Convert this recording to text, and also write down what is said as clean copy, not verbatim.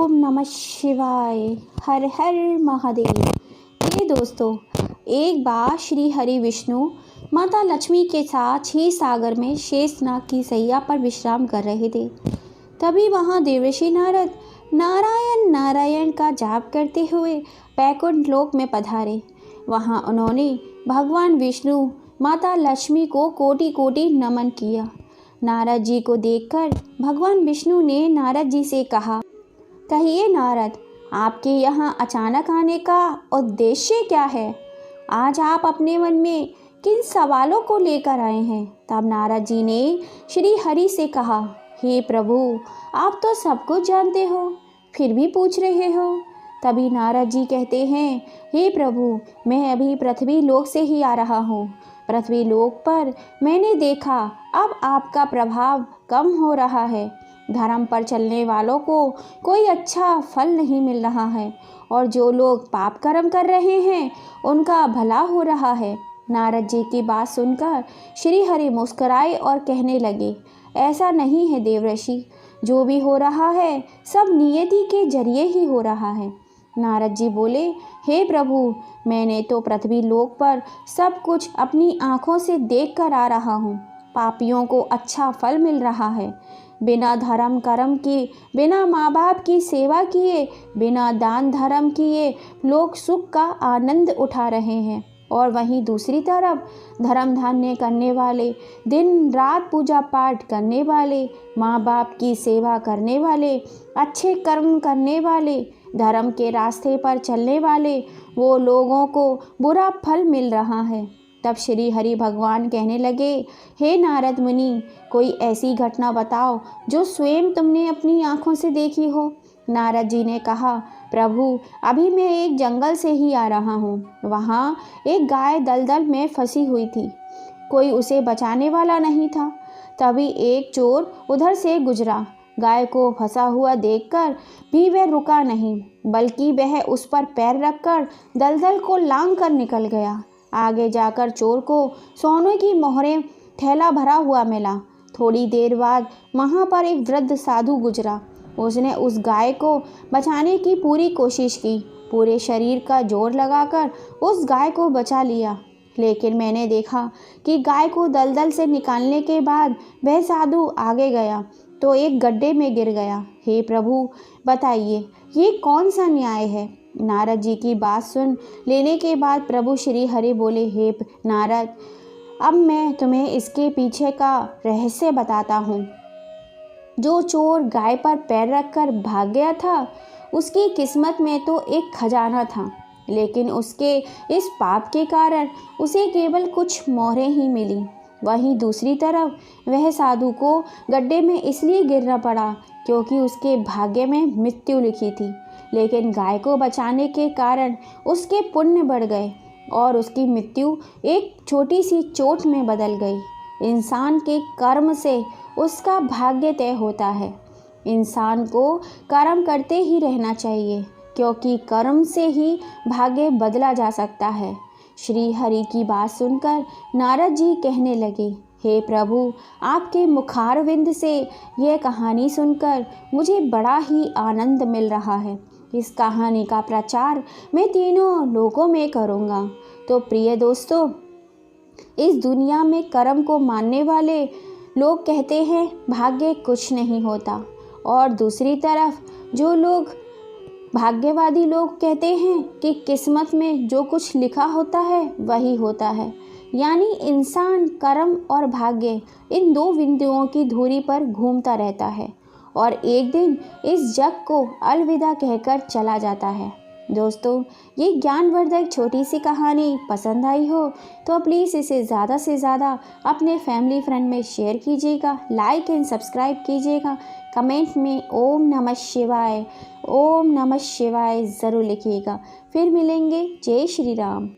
ओम नमः शिवाय। हर हर महादेव। ये दोस्तों, एक बार श्री हरि विष्णु माता लक्ष्मी के साथ क्षीर सागर में शेषनाग की सैया पर विश्राम कर रहे थे। तभी वहाँ देवर्षि नारद नारायण नारायण का जाप करते हुए वैकुंठ लोक में पधारे। वहाँ उन्होंने भगवान विष्णु माता लक्ष्मी को कोटि कोटि नमन किया। नारद जी को देखकर भगवान विष्णु ने नारद जी से कहा, कहिए नारद, आपके यहाँ अचानक आने का उद्देश्य क्या है? आज आप अपने मन में किन सवालों को लेकर आए हैं? तब नारद जी ने श्री हरि से कहा, हे प्रभु, आप तो सब कुछ जानते हो, फिर भी पूछ रहे हो। तभी नारद जी कहते हैं, हे प्रभु, मैं अभी पृथ्वी लोक से ही आ रहा हूँ। पृथ्वी लोक पर मैंने देखा अब आपका प्रभाव कम हो रहा है। धर्म पर चलने वालों को कोई अच्छा फल नहीं मिल रहा है और जो लोग पाप कर्म कर रहे हैं उनका भला हो रहा है। नारद जी की बात सुनकर श्री हरि मुस्कुराए और कहने लगे, ऐसा नहीं है देवर्षि, जो भी हो रहा है सब नियति के जरिए ही हो रहा है। नारद जी बोले, हे प्रभु, मैंने तो पृथ्वी लोक पर सब कुछ अपनी आँखों से देख कर आ रहा हूँ। पापियों को अच्छा फल मिल रहा है। बिना धर्म कर्म किए, बिना माँ बाप की सेवा किए, बिना दान धर्म किए लोग सुख का आनंद उठा रहे हैं। और वहीं दूसरी तरफ धर्म धान्य करने वाले, दिन रात पूजा पाठ करने वाले, माँ बाप की सेवा करने वाले, अच्छे कर्म करने वाले, धर्म के रास्ते पर चलने वाले, वो लोगों को बुरा फल मिल रहा है। तब श्री हरि भगवान कहने लगे, हे नारद मुनि, कोई ऐसी घटना बताओ जो स्वयं तुमने अपनी आँखों से देखी हो। नारद जी ने कहा, प्रभु, अभी मैं एक जंगल से ही आ रहा हूँ। वहाँ एक गाय दलदल में फंसी हुई थी। कोई उसे बचाने वाला नहीं था। तभी एक चोर उधर से गुजरा। गाय को फंसा हुआ देखकर भी वह रुका नहीं, बल्कि वह उस पर पैर रखकर दलदल को लांघ कर निकल गया। आगे जाकर चोर को सोने की मोहरें थैला भरा हुआ मिला। थोड़ी देर बाद वहाँ पर एक वृद्ध साधु गुजरा। उसने उस गाय को बचाने की पूरी कोशिश की, पूरे शरीर का जोर लगाकर उस गाय को बचा लिया। लेकिन मैंने देखा कि गाय को दलदल से निकालने के बाद वह साधु आगे गया तो एक गड्ढे में गिर गया। हे प्रभु, बताइए ये कौन सा न्याय है? नारद जी की बात सुन लेने के बाद प्रभु श्री हरि बोले, हे नारद, अब मैं तुम्हें इसके पीछे का रहस्य बताता हूँ। जो चोर गाय पर पैर रखकर भाग गया था, उसकी किस्मत में तो एक खजाना था, लेकिन उसके इस पाप के कारण उसे केवल कुछ मोहरें ही मिली। वहीं दूसरी तरफ वह साधु को गड्ढे में इसलिए गिरना पड़ा क्योंकि उसके भाग्य में मृत्यु लिखी थी। लेकिन गाय को बचाने के कारण उसके पुण्य बढ़ गए और उसकी मृत्यु एक छोटी सी चोट में बदल गई। इंसान के कर्म से उसका भाग्य तय होता है। इंसान को कर्म करते ही रहना चाहिए, क्योंकि कर्म से ही भाग्य बदला जा सकता है। श्री हरि की बात सुनकर नारद जी कहने लगे, हे प्रभु, आपके मुखारविंद से यह कहानी सुनकर मुझे बड़ा ही आनंद मिल रहा है। इस कहानी का प्रचार मैं तीनों लोकों में करूँगा। तो प्रिय दोस्तों, इस दुनिया में कर्म को मानने वाले लोग कहते हैं भाग्य कुछ नहीं होता, और दूसरी तरफ जो लोग भाग्यवादी लोग कहते हैं कि किस्मत में जो कुछ लिखा होता है वही होता है। यानी इंसान कर्म और भाग्य इन दो बिंदुओं की धुरी पर घूमता रहता है और एक दिन इस जग को अलविदा कहकर चला जाता है। दोस्तों, ये ज्ञानवर्धक छोटी सी कहानी पसंद आई हो तो प्लीज़ इसे ज़्यादा से ज़्यादा अपने फैमिली फ्रेंड में शेयर कीजिएगा, लाइक एंड सब्सक्राइब कीजिएगा। कमेंट में ओम नमः शिवाय, ओम नमः शिवाय ज़रूर लिखिएगा। फिर मिलेंगे। जय श्री राम।